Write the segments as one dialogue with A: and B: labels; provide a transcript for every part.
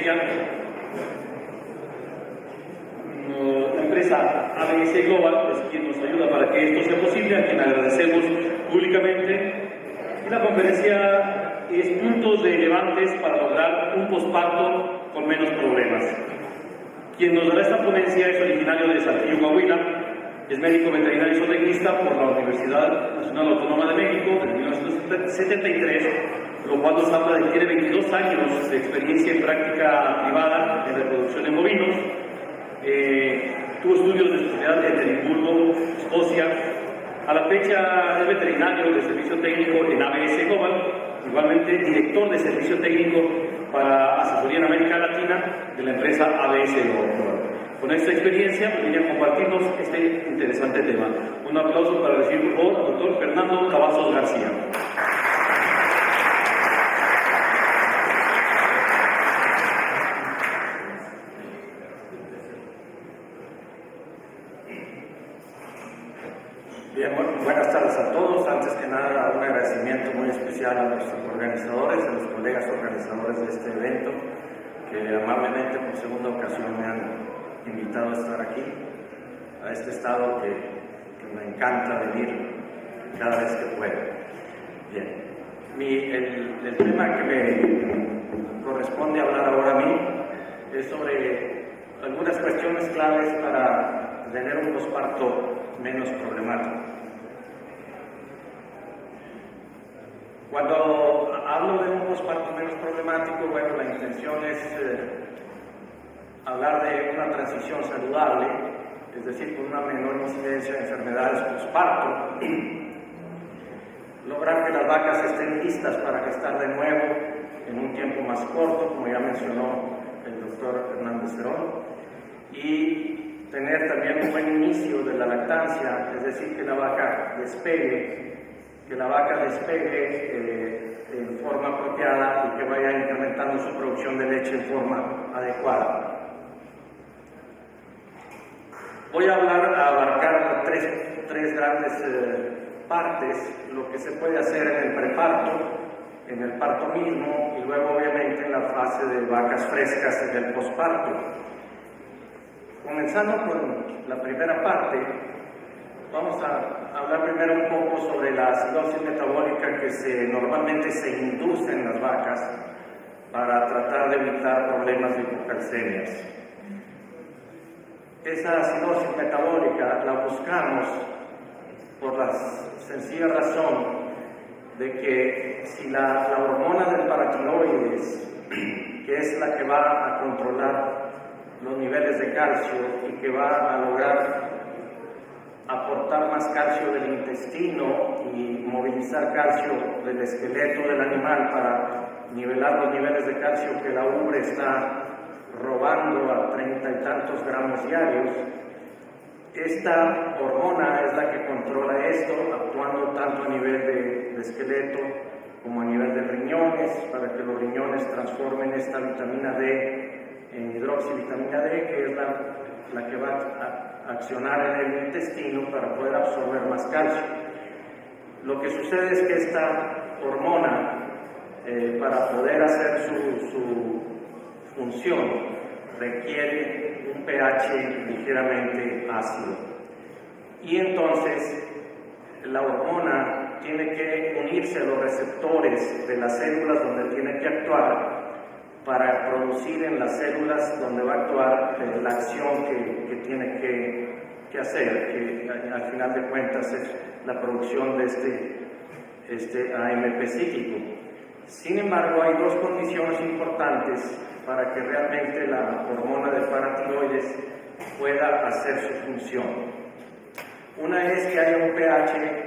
A: conferencia, la empresa ABS Global es quien nos ayuda para que esto sea posible, a quien agradecemos públicamente. Y la conferencia es puntos relevantes para lograr un posparto con menos problemas. Quien nos dará esta ponencia es originario de Saltillo, Coahuila, es médico veterinario y zootecnista por la Universidad Nacional Autónoma de México desde 1973, lo cual nos habla de que tiene 22 años de experiencia en práctica privada en reproducción en bovinos. Tuvo estudios de especialidad en Edimburgo, Escocia. A la fecha es veterinario de servicio técnico en ABS Global, igualmente director de servicio técnico para asesoría en América Latina de la empresa ABS Global. Con esta experiencia viene a compartirnos este interesante tema. Un aplauso para recibir por favor al doctor Fernando Cavazos García.
B: Bien, buenas tardes a todos. Antes que nada, un agradecimiento muy especial a nuestros organizadores, a los colegas organizadores de este evento, que amablemente por segunda ocasión me han invitado a estar aquí, a este estado que me encanta venir cada vez que puedo. Bien, el tema que me corresponde hablar ahora a mí es sobre algunas cuestiones claves para tener un posparto menos problemático. Cuando hablo de un posparto menos problemático, bueno, la intención es hablar de una transición saludable, es decir, con una menor incidencia de enfermedades posparto, lograr que las vacas estén listas para gestar de nuevo en un tiempo más corto, como ya mencionó el doctor Hernández Cerón, y tener también un buen inicio de la lactancia, es decir, que la vaca despegue en forma apropiada y que vaya incrementando su producción de leche en forma adecuada. Voy a abarcar tres grandes partes: lo que se puede hacer en el preparto, en el parto mismo y luego obviamente en la fase de vacas frescas del posparto. Comenzando con la primera parte, vamos a hablar primero un poco sobre la acidosis metabólica que normalmente se induce en las vacas para tratar de evitar problemas de hipocalcemias. Esa acidosis metabólica la buscamos por la sencilla razón de que si la hormona del paratiroides, que es la que va a controlar los niveles de calcio y que va a lograr aportar más calcio del intestino y movilizar calcio del esqueleto del animal para nivelar los niveles de calcio que la ubre está robando a 30 y tantos gramos diarios. Esta hormona es la que controla esto, actuando tanto a nivel de esqueleto como a nivel de riñones, para que los riñones transformen esta vitamina D en hidroxivitamina D, que es la que va a accionar en el intestino para poder absorber más calcio. Lo que sucede es que esta hormona, para poder hacer su función, requiere un pH ligeramente ácido. Y entonces la hormona tiene que unirse a los receptores de las células donde tiene que actuar para producir en las células donde va a actuar la acción que tiene que hacer, que al final de cuentas es la producción de este AMP cíclico. Sin embargo, hay dos condiciones importantes para que realmente la hormona del paratiroides pueda hacer su función. Una es que haya un pH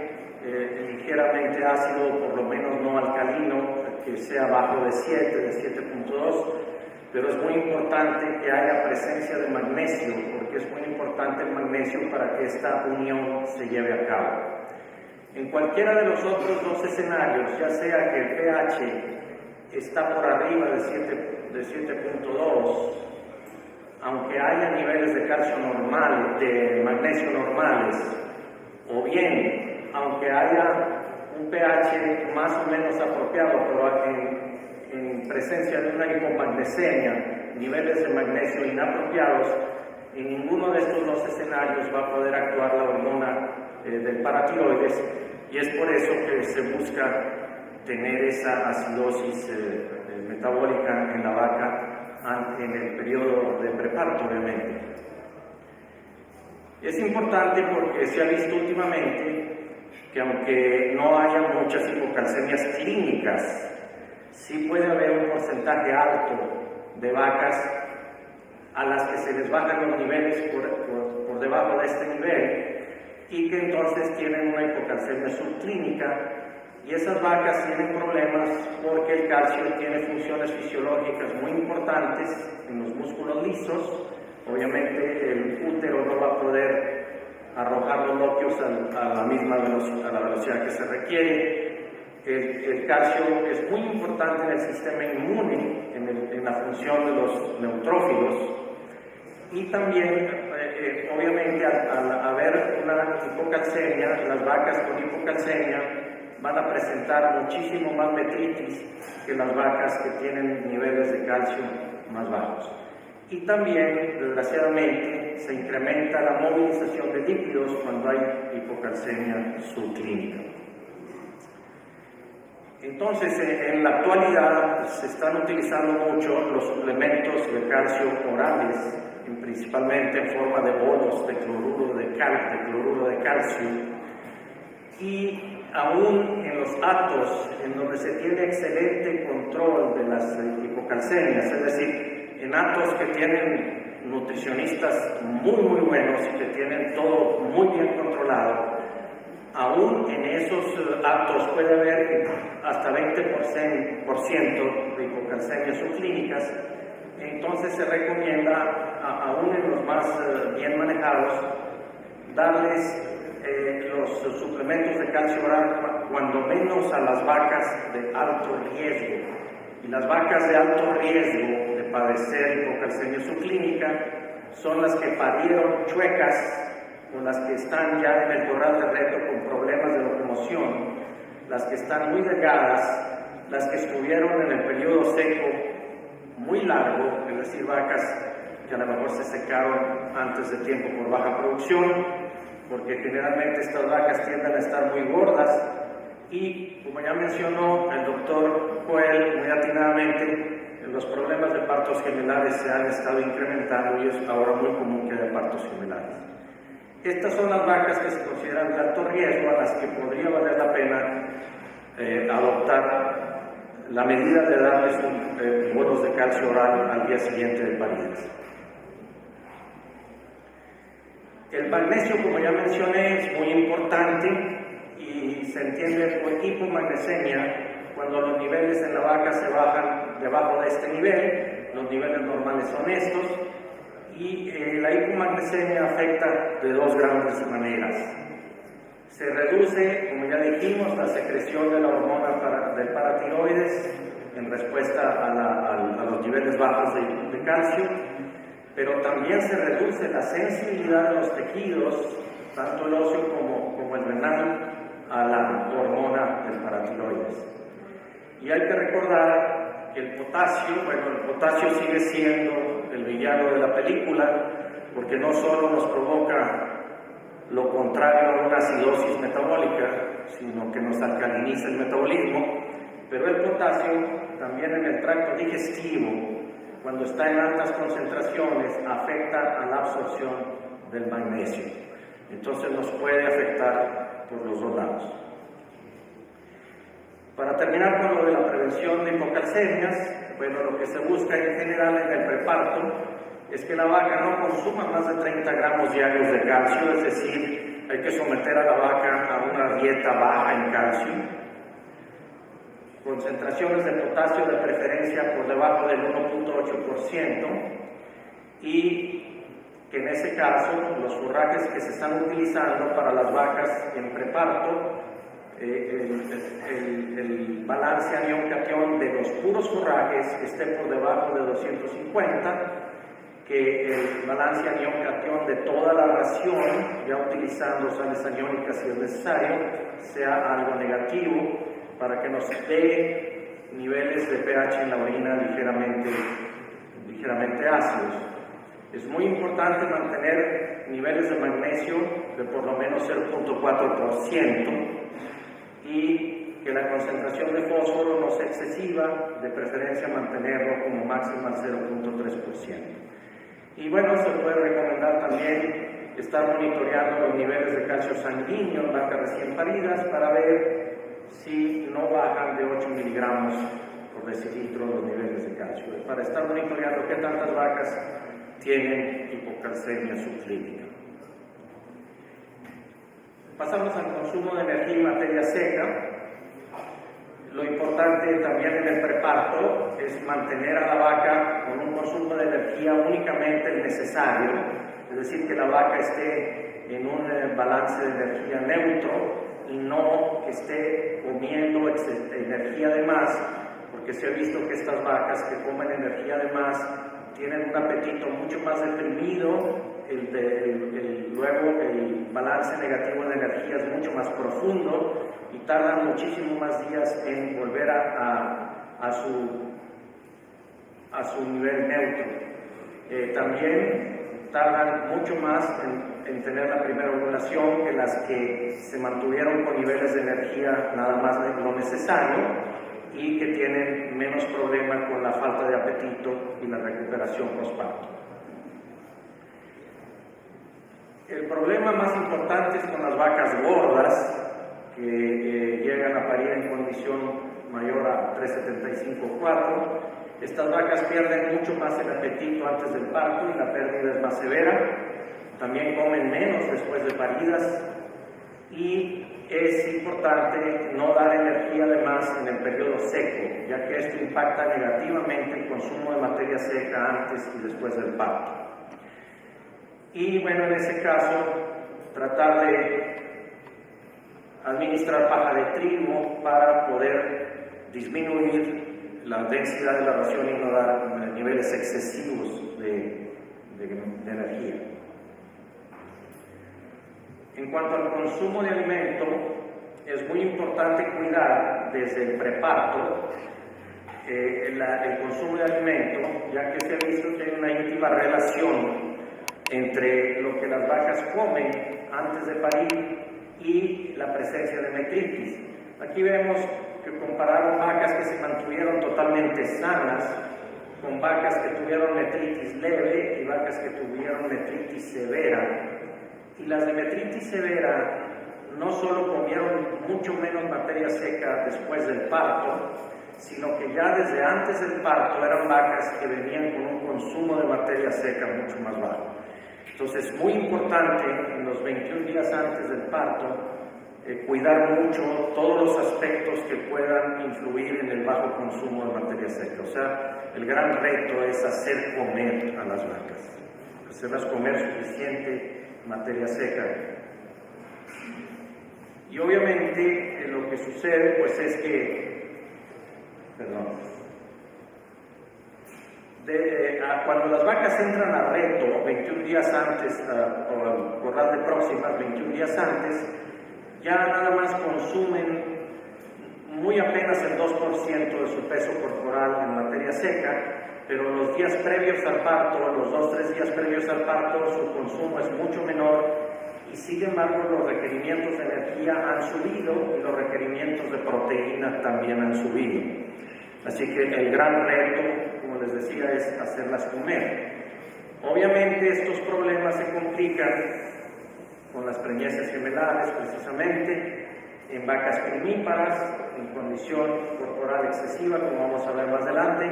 B: ligeramente ácido, por lo menos no alcalino, que sea abajo de 7, de 7.2, pero es muy importante que haya presencia de magnesio, porque es muy importante el magnesio para que esta unión se lleve a cabo. En cualquiera de los otros dos escenarios, ya sea que el pH está por arriba de 7.2, aunque haya niveles de calcio normal, de magnesio normales, o bien, aunque haya un pH más o menos apropiado, pero en presencia de una hipomagnesemia, niveles de magnesio inapropiados, en ninguno de estos dos escenarios va a poder actuar la hormona del paratiroides, y es por eso que se busca tener esa acidosis metabólica en la vaca en el periodo de preparto, obviamente. Es importante porque se ha visto últimamente que aunque no haya muchas hipocalcemias clínicas, sí puede haber un porcentaje alto de vacas a las que se les bajan los niveles por debajo de este nivel y que entonces tienen una hipocalcemia subclínica, y esas vacas tienen problemas porque el calcio tiene funciones fisiológicas muy importantes en los músculos lisos. Obviamente el útero no va a poder arrojar los lóquios a la misma velocidad, a la velocidad que se requiere. El calcio es muy importante en el sistema inmune, en la función de los neutrófilos, y también, obviamente, al haber una hipocalcemia, las vacas con hipocalcemia van a presentar muchísimo más metritis que las vacas que tienen niveles de calcio más bajos. Y también, desgraciadamente, se incrementa la movilización de lípidos cuando hay hipocalcemia subclínica. Entonces, en la actualidad se están utilizando mucho los suplementos de calcio orales, principalmente en forma de bolos de cloruro de calcio, y aún en los actos en donde se tiene excelente control de las hipocalcemias, es decir, en actos que tienen nutricionistas muy buenos y que tienen todo muy bien controlado, aún en esos actos puede haber hasta 20% de hipocalcemias subclínicas. Entonces se recomienda, aún en los más bien manejados, darles los suplementos de calcio oral cuando menos a las vacas de alto riesgo. Y las vacas de alto riesgo de padecer hipocalcemia subclínica son las que parieron chuecas, o las que están ya en el corral de reto con problemas de locomoción, las que están muy delgadas, las que estuvieron en el periodo seco muy largo, es decir, vacas que a lo mejor se secaron antes de tiempo por baja producción, porque generalmente estas vacas tienden a estar muy gordas, y como ya mencionó el doctor Joel muy atinadamente, los problemas de partos gemelares se han estado incrementando y es ahora muy común que haya partos gemelares. Estas son las vacas que se consideran de alto riesgo, a las que podría valer la pena adoptar la medida de darles bolos de calcio oral al día siguiente de parirlas. El magnesio, como ya mencioné, es muy importante y se entiende por hipomagnesemia cuando los niveles en la vaca se bajan debajo de este nivel. Los niveles normales son estos, y la hipomagnesemia afecta de dos grandes maneras. Se reduce, como ya dijimos, la secreción de la hormona del paratiroides en respuesta a los niveles bajos de calcio, pero también se reduce la sensibilidad de los tejidos, tanto el óseo como el renal, a la hormona del paratiroides. Y hay que recordar que el potasio sigue siendo el villano de la película, porque no solo nos provoca lo contrario a una acidosis metabólica, sino que nos alcaliniza el metabolismo, pero el potasio también en el tracto digestivo, cuando está en altas concentraciones, afecta a la absorción del magnesio. Entonces nos puede afectar por los dos lados. Para terminar con lo de la prevención de hipocalcemias, lo que se busca en general en el preparto es que la vaca no consuma más de 30 gramos diarios de calcio, es decir, hay que someter a la vaca a una dieta baja en calcio, concentraciones de potasio de preferencia por debajo del 1.8%, y que en ese caso los forrajes que se están utilizando para las vacas en preparto, el balance anión-catión de los puros forrajes esté por debajo de 250, que el balance anión-catión de toda la ración, ya utilizando sales aniónicas si es necesario, sea algo negativo, para que nos dé niveles de pH en la orina ligeramente ácidos. Es muy importante mantener niveles de magnesio de por lo menos 0.4% y que la concentración de fósforo no sea excesiva, de preferencia mantenerlo como máximo al 0.3%. Y bueno, se puede recomendar también estar monitoreando los niveles de calcio sanguíneo en vacas recién paridas para ver si no bajan de 8 miligramos por decilitro los niveles de calcio, para estar monitoreando qué tantas vacas tienen hipocalcemia subclínica. Pasamos al consumo de energía y materia seca. Lo importante también en el preparto es mantener a la vaca con un consumo de energía únicamente el necesario, es decir, que la vaca esté en un balance de energía neutro y no que esté comiendo energía de más, porque se ha visto que estas vacas que comen energía de más tienen un apetito mucho más deprimido, luego el balance negativo de energía es mucho más profundo y tardan muchísimo más días en volver a su nivel neutro. También tardan mucho más en tener la primera ovulación que las que se mantuvieron con niveles de energía nada más de lo necesario y que tienen menos problema con la falta de apetito y la recuperación postparto. El problema más importante es con las vacas gordas que llegan a parir en condición mayor a 3,75-4. Estas vacas pierden mucho más el apetito antes del parto y la pérdida es más severa. También comen menos después de paridas y es importante no dar energía de más en el periodo seco, ya que esto impacta negativamente el consumo de materia seca antes y después del parto. Y bueno, en ese caso, tratar de administrar paja de trigo para poder disminuir la densidad de la ración y no dar niveles excesivos de energía. En cuanto al consumo de alimento, es muy importante cuidar desde el preparto el consumo de alimento, ya que se ha visto que hay una íntima relación entre lo que las vacas comen antes de parir y la presencia de metritis. Aquí vemos que compararon vacas que se mantuvieron totalmente sanas con vacas que tuvieron metritis leve y vacas que tuvieron metritis severa. Y las de metritis severa no solo comieron mucho menos materia seca después del parto, sino que ya desde antes del parto eran vacas que venían con un consumo de materia seca mucho más bajo. Entonces, muy importante en los 21 días antes del parto cuidar mucho todos los aspectos que puedan influir en el bajo consumo de materia seca. O sea, el gran reto es hacer comer a las vacas, hacerlas comer suficiente materia seca. Y obviamente lo que sucede pues es que, cuando las vacas entran a reto 21 días antes, o al corral de próximas 21 días antes, ya nada más consumen muy apenas el 2% de su peso corporal en materia seca, pero los días previos al parto, los 2-3 días previos al parto, su consumo es mucho menor y sin embargo los requerimientos de energía han subido y los requerimientos de proteína también han subido. Así que el gran reto, como les decía, es hacerlas comer. Obviamente estos problemas se complican con las preñeces gemelares, precisamente, en vacas primíparas, en condición corporal excesiva, como vamos a ver más adelante,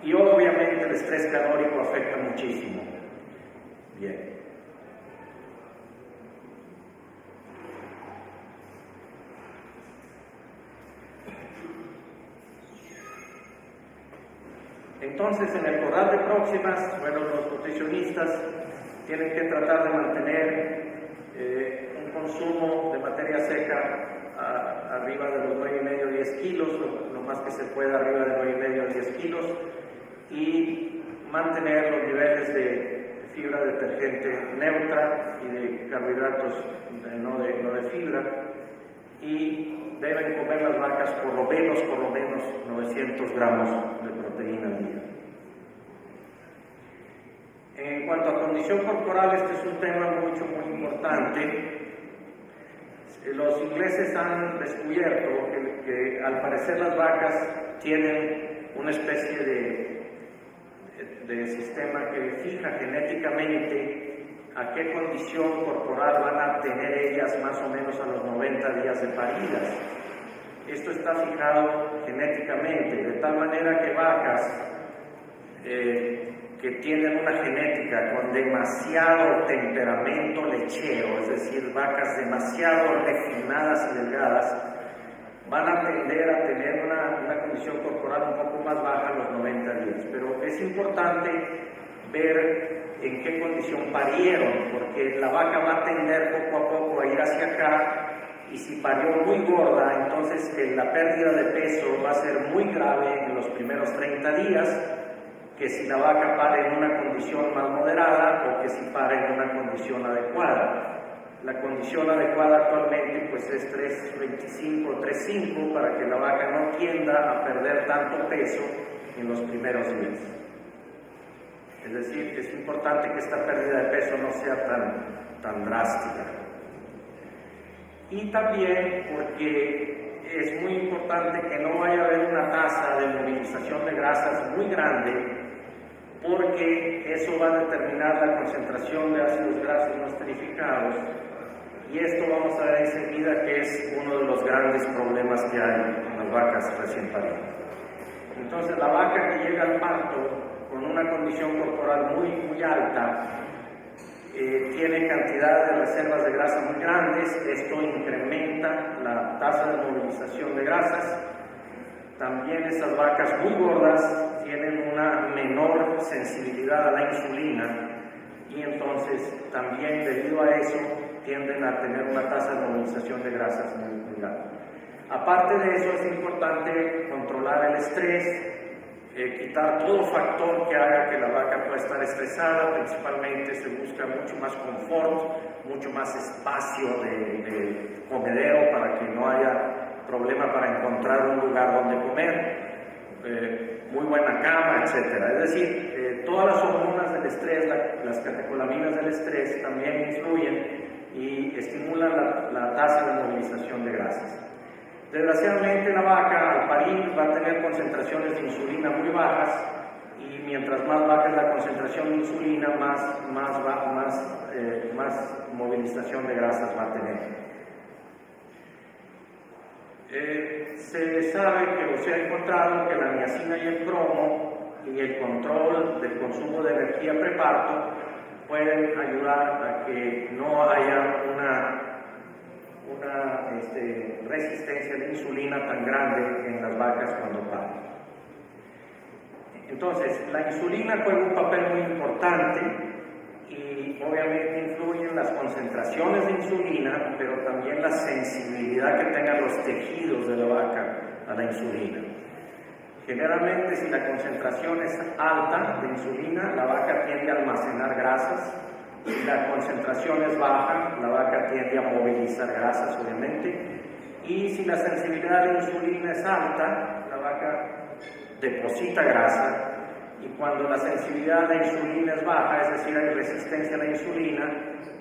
B: y obviamente el estrés calórico afecta muchísimo. Bien. Entonces, en el corral de próximas, bueno, los nutricionistas tienen que tratar de mantener un consumo de materia seca arriba de los 9,5-10 kilos, lo más que se pueda arriba de 9,5-10 kilos, y mantener los niveles de fibra detergente neutra y de carbohidratos no de fibra, y deben comer las vacas por lo menos 900 gramos de proteína al día. En cuanto a condición corporal, este es un tema muy importante. Los ingleses han descubierto que al parecer las vacas tienen una especie de sistema que fija genéticamente a qué condición corporal van a tener ellas más o menos a los 90 días de paridas. Esto está fijado genéticamente, de tal manera que vacas que tienen una genética con demasiado temperamento lechero, es decir, vacas demasiado refinadas y delgadas, van a tender a tener una condición corporal un poco más baja a los 90 días. Pero es importante ver en qué condición parieron, porque la vaca va a tender poco a poco a ir hacia acá, y si parió muy gorda, entonces la pérdida de peso va a ser muy grave en los primeros 30 días, que si la vaca pare en una condición más moderada o que si pare en una condición adecuada. La condición adecuada actualmente pues es 3.25 o 3.5 para que la vaca no tienda a perder tanto peso en los primeros días. Es decir, es importante que esta pérdida de peso no sea tan drástica. Y también porque es muy importante que no vaya a haber una tasa de movilización de grasas muy grande, porque eso va a determinar la concentración de ácidos grasos no esterificados, y esto vamos a ver enseguida que es uno de los grandes problemas que hay en las vacas recién paridas. Entonces, la vaca que llega al parto con una condición corporal muy alta, tiene cantidad de reservas de grasa muy grandes. Esto incrementa la tasa de movilización de grasas. También estas vacas muy gordas tienen una menor sensibilidad a la insulina, y entonces también debido a eso tienden a tener una tasa de movilización de grasas muy alta. Aparte de eso, es importante controlar el estrés, quitar todo factor que haga que la vaca pueda estar estresada. Principalmente se busca mucho más confort, mucho más espacio de comedero para que no haya problema para encontrar un lugar donde comer, muy buena cama, etc. Es decir, todas las hormonas del estrés, las catecolaminas del estrés también influyen y estimulan la tasa de movilización de grasas. Desgraciadamente, la vaca al parir va a tener concentraciones de insulina muy bajas, y mientras más baja es la concentración de insulina, más movilización de grasas va a tener. Se sabe o se ha encontrado que la niacina y el cromo y el control del consumo de energía preparto pueden ayudar a que no haya una resistencia de insulina tan grande en las vacas cuando paren. Entonces, la insulina juega un papel muy importante y obviamente influyen las concentraciones de insulina, pero también la sensibilidad que tengan los tejidos de la vaca a la insulina. Generalmente, si la concentración es alta de insulina, la vaca tiende a almacenar grasas. Si la concentración es baja, la vaca tiende a movilizar grasas, obviamente. Y si la sensibilidad de insulina es alta, la vaca deposita grasa. Y cuando la sensibilidad de insulina es baja, es decir, hay resistencia a la insulina,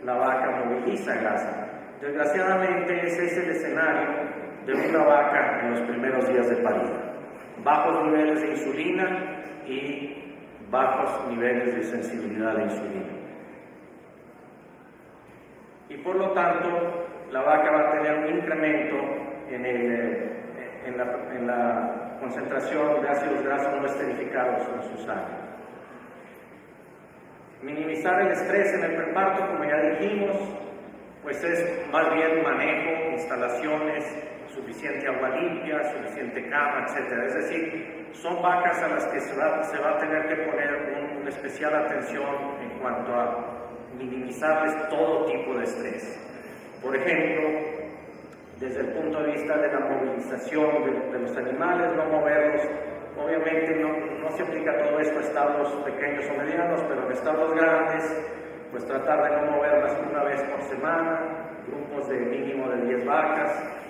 B: la vaca moviliza grasa. Desgraciadamente, ese es el escenario de una vaca en los primeros días de parida. Bajos niveles de insulina y bajos niveles de sensibilidad a la insulina. Y por lo tanto, la vaca va a tener un incremento en la concentración de ácidos grasos no esterificados en su sangre. Minimizar el estrés en el preparto, como ya dijimos, pues es más bien manejo, instalaciones, suficiente agua limpia, suficiente cama, etc. Es decir, son vacas a las que se va a tener que poner una especial atención en cuanto a minimizarles todo tipo de estrés. Por ejemplo, desde el punto de vista de la movilización de los animales, no moverlos. Obviamente no se aplica todo esto a establos pequeños o medianos, pero en establos grandes, pues tratar de no moverlas una vez por semana, grupos de mínimo de 10 vacas.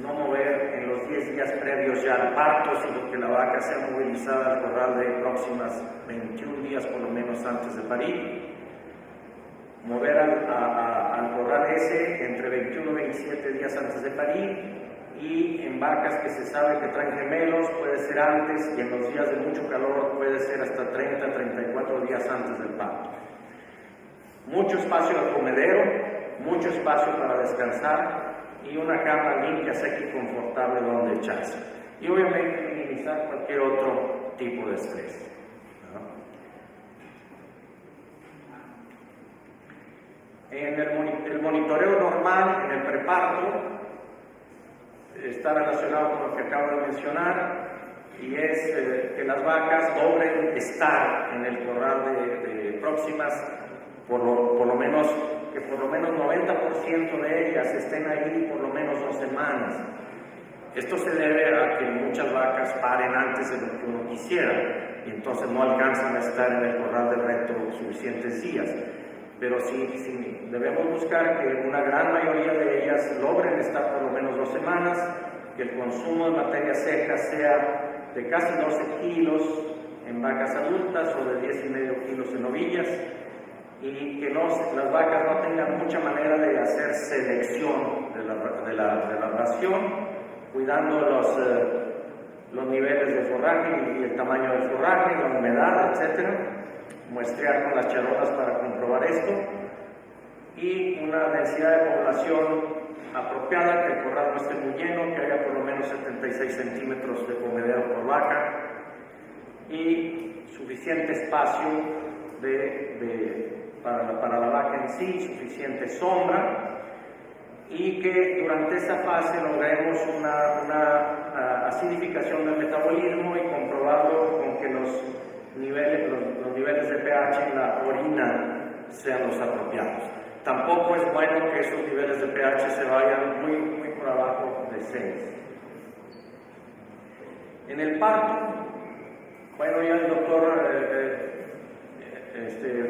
B: no mover en los 10 días previos ya al parto, sino que la vaca sea movilizada al corral de próximas 21 días por lo menos antes de parir. Mover al corral ese entre 21 y 27 días antes de parir, y en vacas que se sabe que traen gemelos puede ser antes, y en los días de mucho calor puede ser hasta 30-34 días antes del parto. Mucho espacio al comedero, mucho espacio para descansar y una cama limpia, seca y confortable donde echarse. Y obviamente minimizar cualquier otro tipo de estrés, ¿no? En el monitoreo normal, en el preparto, está relacionado con lo que acabo de mencionar, y es que las vacas logren estar en el corral de próximas por lo menos 90% de ellas estén ahí por lo menos 2 semanas. Esto se debe a que muchas vacas paren antes de lo que uno quisiera y entonces no alcanzan a estar en el corral de reto suficientes días. Pero sí debemos buscar que una gran mayoría de ellas logren estar por lo menos 2 semanas, que el consumo de materia seca sea de casi 12 kilos en vacas adultas o de 10,5 kilos en novillas, y que las vacas no tengan mucha manera de hacer selección de la ración, cuidando los niveles de forraje y el tamaño del forraje, la humedad, etc. Muestrear con las charolas para comprobar esto, y una densidad de población apropiada, que el corral no esté muy lleno, que haya por lo menos 76 centímetros de comedero por vaca y suficiente espacio para la vaca en sí, suficiente sombra, y que durante esta fase logremos una acidificación del metabolismo y comprobarlo con que los niveles de pH en la orina sean los apropiados. Tampoco es bueno que esos niveles de pH se vayan muy por abajo de 6. En el parto, bueno, ya el doctor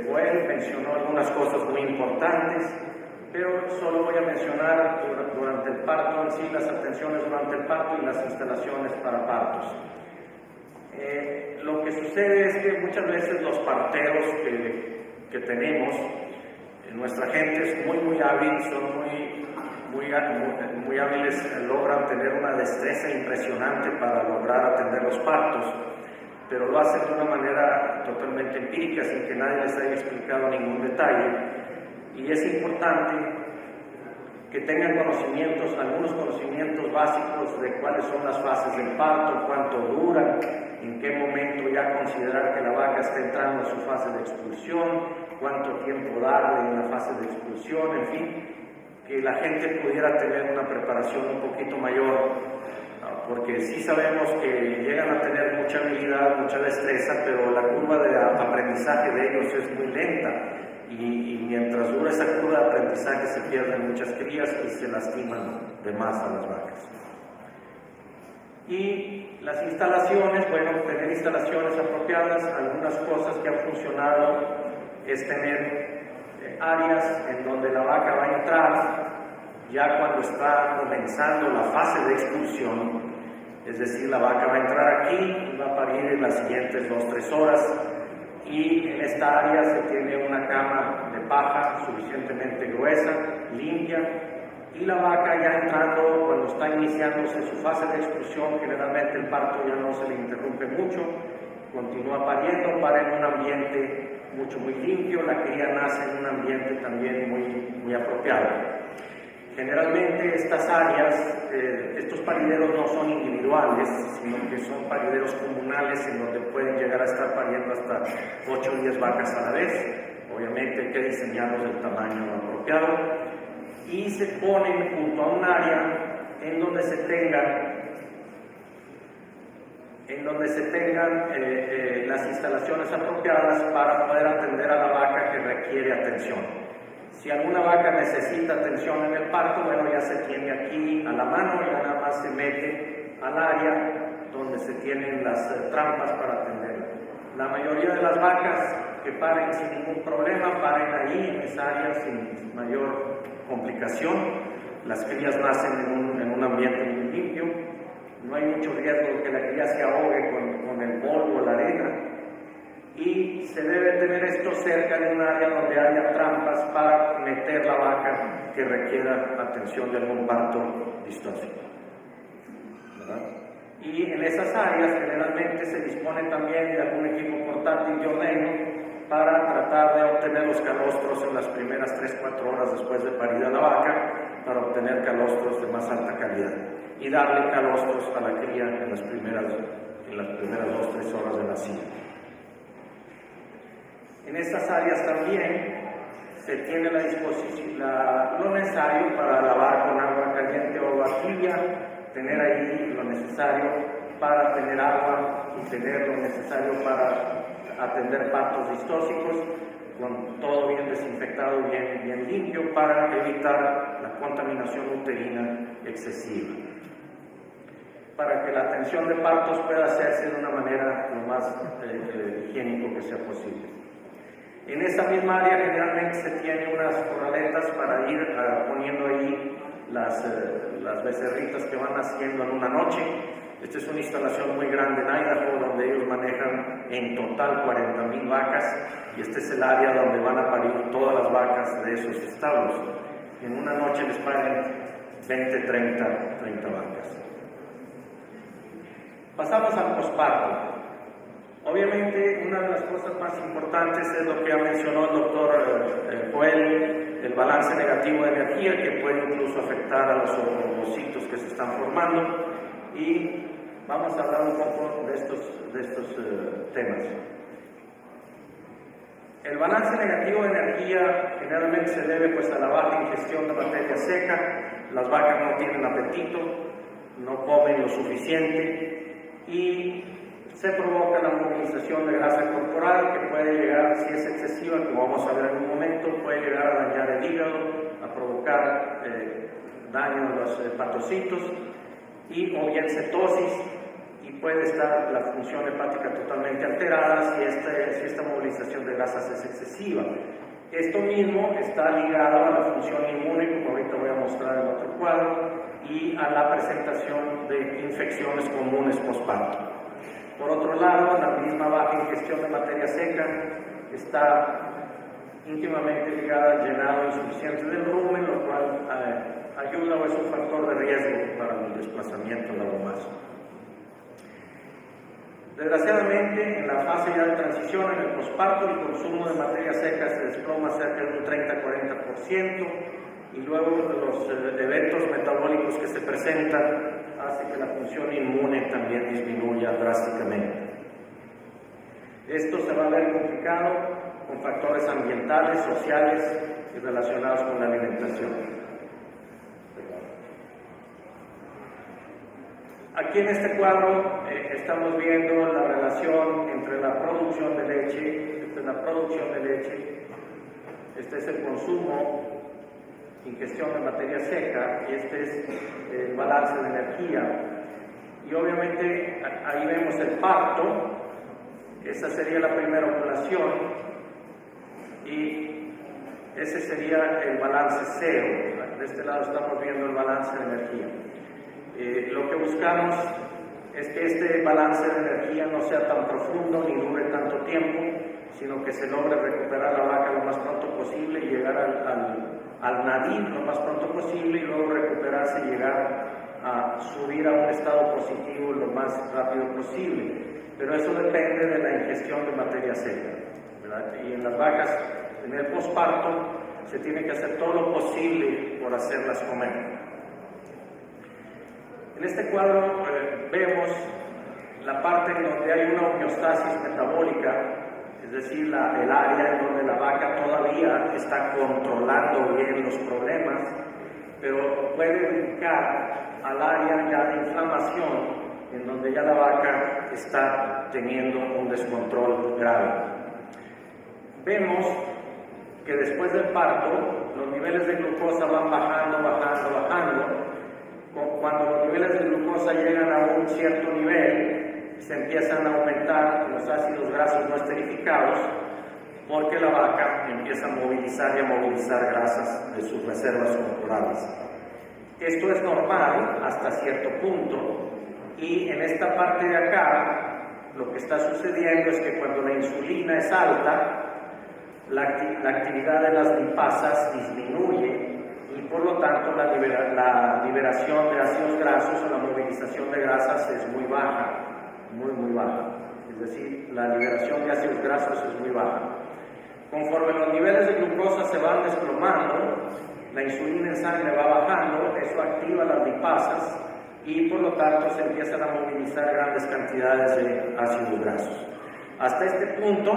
B: Joel mencionó algunas cosas muy importantes, pero solo voy a mencionar durante el parto en sí, las atenciones durante el parto y las instalaciones para partos. Lo que sucede es que muchas veces los parteros que tenemos, nuestra gente es muy hábil, son muy hábiles, logran tener una destreza impresionante para lograr atender los partos, pero lo hacen de una manera totalmente empírica, sin que nadie les haya explicado ningún detalle, y es importante que tengan algunos conocimientos básicos de cuáles son las fases del parto, cuánto duran, en qué momento ya considerar que la vaca está entrando en su fase de expulsión, cuánto tiempo darle en la fase de expulsión, en fin, que la gente pudiera tener una preparación un poquito mayor, porque sí sabemos que llegan a tener mucha habilidad, mucha destreza, pero la curva de aprendizaje de ellos es muy lenta. Y mientras dura esa curva de aprendizaje se pierden muchas crías y se lastiman de más a las vacas. Y las instalaciones, bueno, tener instalaciones apropiadas. Algunas cosas que han funcionado es tener áreas en donde la vaca va a entrar ya cuando está comenzando la fase de expulsión, es decir, la vaca va a entrar aquí y va a parir en las siguientes 2-3 horas. Y en esta área se tiene una cama de paja suficientemente gruesa, limpia, y la vaca ya entrando, cuando está iniciándose su fase de expulsión, generalmente el parto ya no se le interrumpe mucho, continúa pariendo, para en un ambiente muy limpio, la cría nace en un ambiente también muy apropiado. Generalmente estas áreas, estos parideros no son individuales, sino que son parideros comunales en donde pueden llegar a estar pariendo hasta 8 o 10 vacas a la vez. Obviamente hay que diseñarlos del tamaño apropiado y se ponen junto a un área en donde se tengan las instalaciones apropiadas para poder atender a la vaca que requiere atención. Si alguna vaca necesita atención en el parto, bueno, ya se tiene aquí a la mano, ya nada más se mete al área donde se tienen las trampas para atenderla. La mayoría de las vacas que paren sin ningún problema, paren ahí en esa área sin mayor complicación. Las crías nacen en un ambiente limpio, no hay mucho riesgo de que la cría se ahogue con el polvo o la arena, y se debe tener esto cerca de un área donde haya trampas para meter la vaca que requiera atención de algún parto distóxico, ¿verdad? Y en esas áreas generalmente se dispone también de algún equipo portátil de ordeno para tratar de obtener los calostros en las primeras 3-4 horas después de parida la vaca, para obtener calostros de más alta calidad y darle calostros a la cría en las primeras 2-3 horas de nacimiento. En estas áreas también se tiene la disposición, lo necesario para lavar con agua caliente o agua tibia, tener ahí lo necesario para tener agua y tener lo necesario para atender partos distóxicos, con todo bien desinfectado y bien limpio, para evitar la contaminación uterina excesiva, para que la atención de partos pueda hacerse de una manera lo más higiénico que sea posible. En esa misma área generalmente se tiene unas corraletas para ir poniendo ahí las becerritas que van naciendo en una noche. Esta es una instalación muy grande en Idaho, donde ellos manejan en total 40,000 vacas, y este es el área donde van a parir todas las vacas de esos establos. En una noche les paren 20, 30 vacas. Pasamos al posparto. Obviamente, una de las cosas más importantes es lo que ya mencionó el doctor Joel, el balance negativo de energía, que puede incluso afectar a los ovocitos que se están formando, y vamos a hablar un poco de estos temas. El balance negativo de energía generalmente se debe pues a la baja ingestión de materia seca. Las vacas no tienen apetito, no comen lo suficiente, y se provoca la movilización de grasa corporal, que puede llegar, si es excesiva, como vamos a ver en un momento, puede llegar a dañar el hígado, a provocar daño a los hepatocitos, o bien cetosis, y puede estar la función hepática totalmente alterada si esta movilización de grasas es excesiva. Esto mismo está ligado a la función inmune, como ahorita voy a mostrar en otro cuadro, y a la presentación de infecciones comunes postparto. Por otro lado, la misma baja ingestión de materia seca está íntimamente ligada al llenado insuficiente del rumen, lo cual ayuda o es un factor de riesgo para el desplazamiento laboral. Desgraciadamente, en la fase ya de transición, en el posparto, el consumo de materia seca se desploma cerca de un 30-40%, y luego los eventos metabólicos que se presentan hace que la función inmune también disminuya drásticamente. Esto se va a ver complicado con factores ambientales, sociales y relacionados con la alimentación. Aquí en este cuadro estamos viendo la relación entre la producción de leche, esta es la producción de leche, este es el consumo, ingestión de materia seca, y este es el balance de energía. Y obviamente ahí vemos el parto, esa sería la primera ovulación, y ese sería el balance cero. De este lado estamos viendo el balance de energía. Lo que buscamos es que este balance de energía no sea tan profundo ni dure tanto tiempo, sino que se logre recuperar la vaca lo más pronto posible y llegar al nadir lo más pronto posible, y luego recuperarse y llegar a subir a un estado positivo lo más rápido posible. Pero eso depende de la ingestión de materia seca, ¿verdad? Y en las vacas, en el posparto, se tiene que hacer todo lo posible por hacerlas comer. En este cuadro vemos la parte en donde hay una homeostasis metabólica, es decir, el área en donde la vaca todavía está controlando bien los problemas, pero puede brincar al área ya de inflamación, en donde ya la vaca está teniendo un descontrol grave. Vemos que después del parto, los niveles de glucosa van bajando. Cuando los niveles de glucosa llegan a un cierto nivel, se empiezan a aumentar los ácidos grasos no esterificados, porque la vaca empieza a movilizar grasas de sus reservas corporales. Esto es normal hasta cierto punto, y en esta parte de acá lo que está sucediendo es que cuando la insulina es alta, la actividad de las lipasas disminuye y por lo tanto la liberación de ácidos grasos o la movilización de grasas es muy baja, muy baja. Es decir, la liberación de ácidos grasos es muy baja. Conforme los niveles de glucosa se van desplomando, la insulina en sangre va bajando, eso activa las lipasas y por lo tanto se empiezan a movilizar grandes cantidades de ácidos grasos. Hasta este punto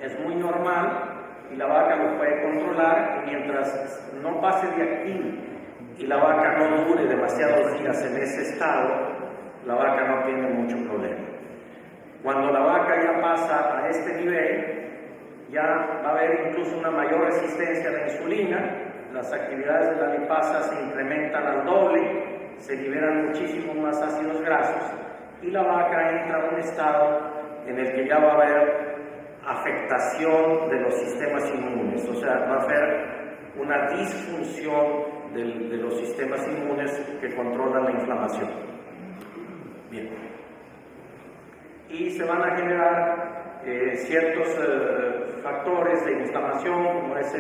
B: es muy normal y la vaca lo puede controlar, y mientras no pase de aquí y la vaca no dure demasiados días en ese estado, la vaca no tiene mucho problema. Cuando la vaca ya pasa a este nivel, ya va a haber incluso una mayor resistencia a la insulina, las actividades de la lipasa se incrementan al doble, se liberan muchísimo más ácidos grasos y la vaca entra a un estado en el que ya va a haber afectación de los sistemas inmunes, o sea, va a haber una disfunción de los sistemas inmunes que controlan la inflamación. Bien. Y se van a generar ciertos factores de inflamación, como es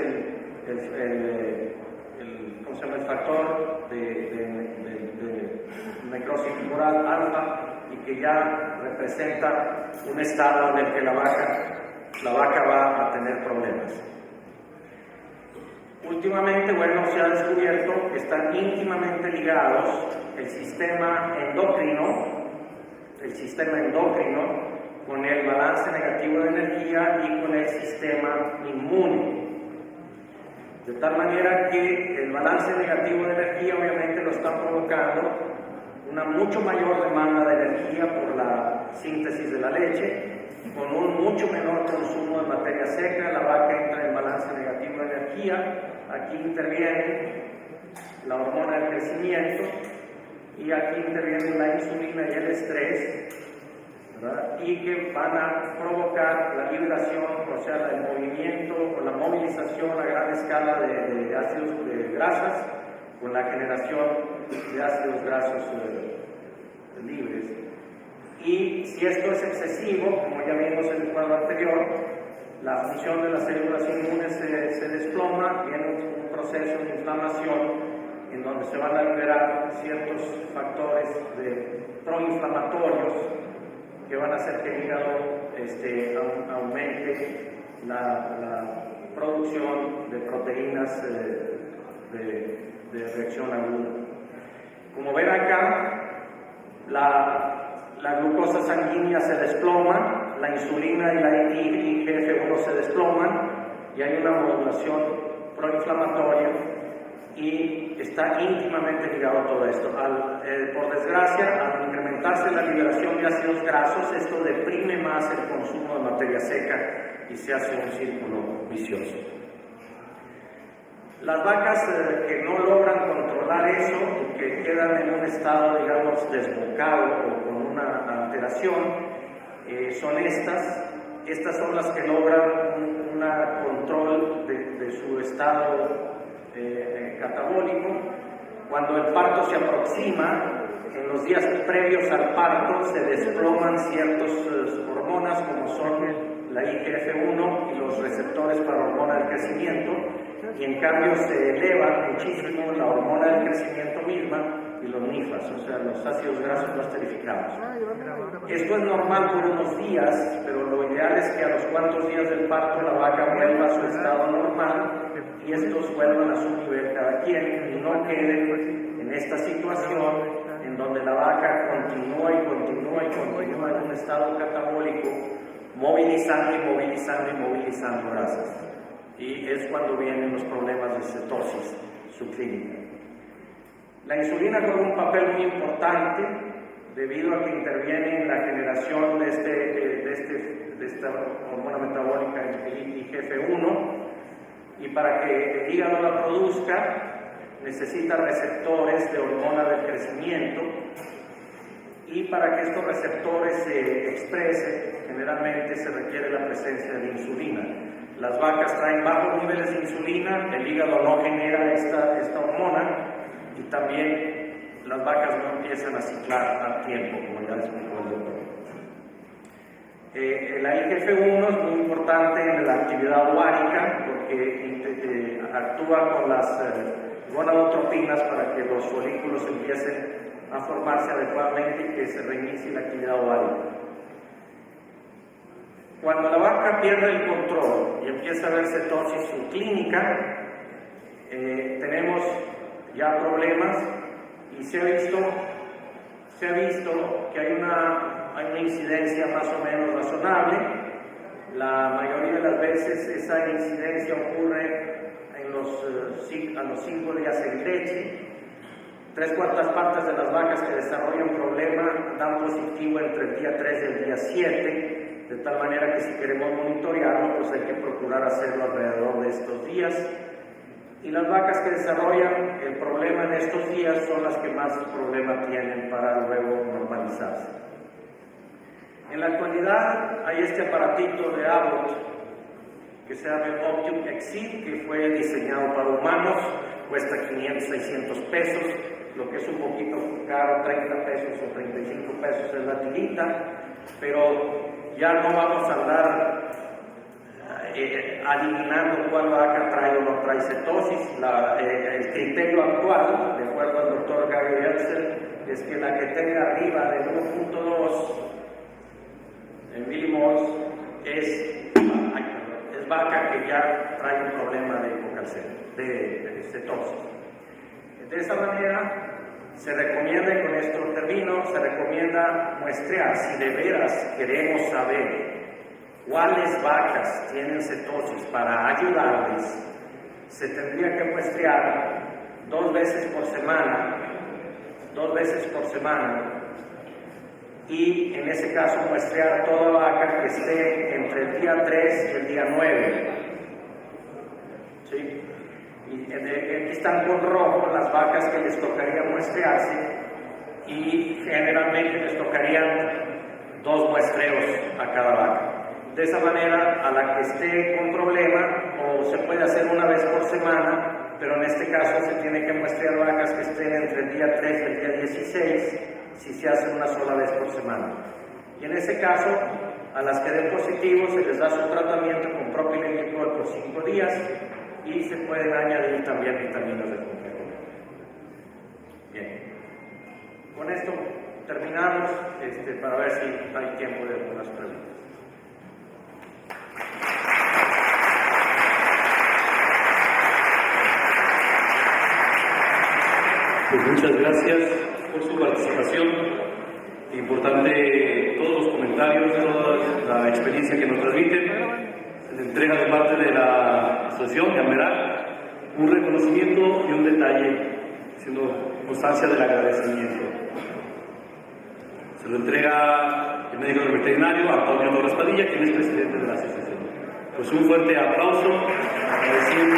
B: ¿cómo se llama? El factor de necrosis tumoral alfa, y que ya representa un estado en el que la vaca va a tener problemas. Últimamente, bueno, se ha descubierto que están íntimamente ligados el sistema endocrino con el balance negativo de energía y con el sistema inmune. De tal manera que el balance negativo de energía obviamente lo está provocando una mucho mayor demanda de energía por la síntesis de la leche, con un mucho menor consumo de materia seca. La vaca entra en balance negativo de energía. Aquí interviene la hormona del crecimiento y aquí interviene la insulina y el estrés, ¿verdad? Y que van a provocar la liberación, o sea, el movimiento o la movilización a gran escala de ácidos de grasas, con la generación de ácidos grasos libres. Y si esto es excesivo, como ya vimos en el cuadro anterior, la función de las células inmunes se desploma, viene un proceso de inflamación en donde se van a liberar ciertos factores proinflamatorios que van a hacer que el hígado aumente la producción de proteínas de reacción aguda. Como ven acá, la glucosa sanguínea se desploma, la insulina y la IGF-1 se desploman y hay una modulación proinflamatoria, y está íntimamente ligado a todo esto. Por desgracia, al incrementarse la liberación de ácidos grasos, esto deprime más el consumo de materia seca y se hace un círculo vicioso. Las vacas que no logran controlar eso y que quedan en un estado, digamos, desbocado o con una alteración, son estas. Estas son las que logran un control de su estado catabólico. Cuando el parto se aproxima, en los días previos al parto se desploman ciertas hormonas como son la IGF-1 y los receptores para hormona del crecimiento, y en cambio se eleva muchísimo la hormona del crecimiento misma y los NIFAS, o sea, los ácidos grasos no esterificados. Esto es normal por unos días, pero lo ideal es que a los cuantos días del parto la vaca vuelva a su estado normal y estos vuelvan a su nivel cada quien, y no queden en esta situación en donde la vaca continúa en un estado catabólico, movilizando grasas. Y es cuando vienen los problemas de cetosis subclínica. La insulina juega un papel muy importante debido a que interviene en la generación de esta hormona metabólica, el IGF-1, y para que el hígado la produzca necesita receptores de hormona del crecimiento, y para que estos receptores se expresen generalmente se requiere la presencia de insulina. Las vacas traen bajos niveles de insulina, el hígado no genera esta hormona, y también las vacas no empiezan a ciclar a tiempo, como ya explicó el doctor. La IGF-1 es muy importante en la actividad ovárica porque actúa con las gonadotropinas para que los folículos empiecen a formarse adecuadamente y que se reinicie la actividad ovárica. Cuando la vaca pierde el control y empieza a ver cetosis subclínica, tenemos ya problemas y se ha visto que hay una incidencia más o menos razonable. La mayoría de las veces esa incidencia ocurre a los 5 días en leche. 3/4 partes de las vacas que desarrollan problema dan positivo entre el día 3 y el día 7, de tal manera que si queremos monitorearlo, pues hay que procurar hacerlo alrededor de estos días. Y las vacas que desarrollan el problema en estos días son las que más problema tienen para luego normalizarse. En la actualidad hay este aparatito de Abbott que se llama Optium Exceed, que fue diseñado para humanos, cuesta 500, 600 pesos, lo que es un poquito caro, 30 pesos o 35 pesos es la tirita, pero ya no vamos a andar adivinando cuál vaca trae o no trae cetosis. El criterio actual, de acuerdo al doctor Gary Elser, es que la que tenga arriba de 1.2 milimoles es vaca que ya trae un problema de hipocalcemia, de cetosis. De esa manera se recomienda, y con esto termino, se recomienda muestrear. Si de veras queremos saber cuáles vacas tienen cetosis para ayudarles, se tendría que muestrear 2 veces por semana, y en ese caso muestrear toda vaca que esté entre el día 3 y el día 9. ¿Sí? Y aquí están con rojo las vacas que les tocaría muestrearse, y generalmente les tocarían 2 muestreos a cada vaca. De esa manera, a la que esté con problema, o se puede hacer una vez por semana, pero en este caso se tiene que muestrear vacas que estén entre el día 3 y el día 16, si se hace una sola vez por semana. Y en ese caso, a las que den positivo, se les da su tratamiento con propilenglicol por 5 días, y se pueden añadir también vitaminas de complemento. Bien. Con esto terminamos, para ver si hay tiempo de algunas preguntas.
A: Pues muchas gracias por su participación. Importante todos los comentarios, toda la experiencia que nos transmiten. Se le entrega de parte de la asociación de Amberak un reconocimiento y un detalle, siendo constancia del agradecimiento. Se lo entrega el médico veterinario Antonio Torres Padilla, quien es presidente de la asociación. Pues un fuerte aplauso, agradeciendo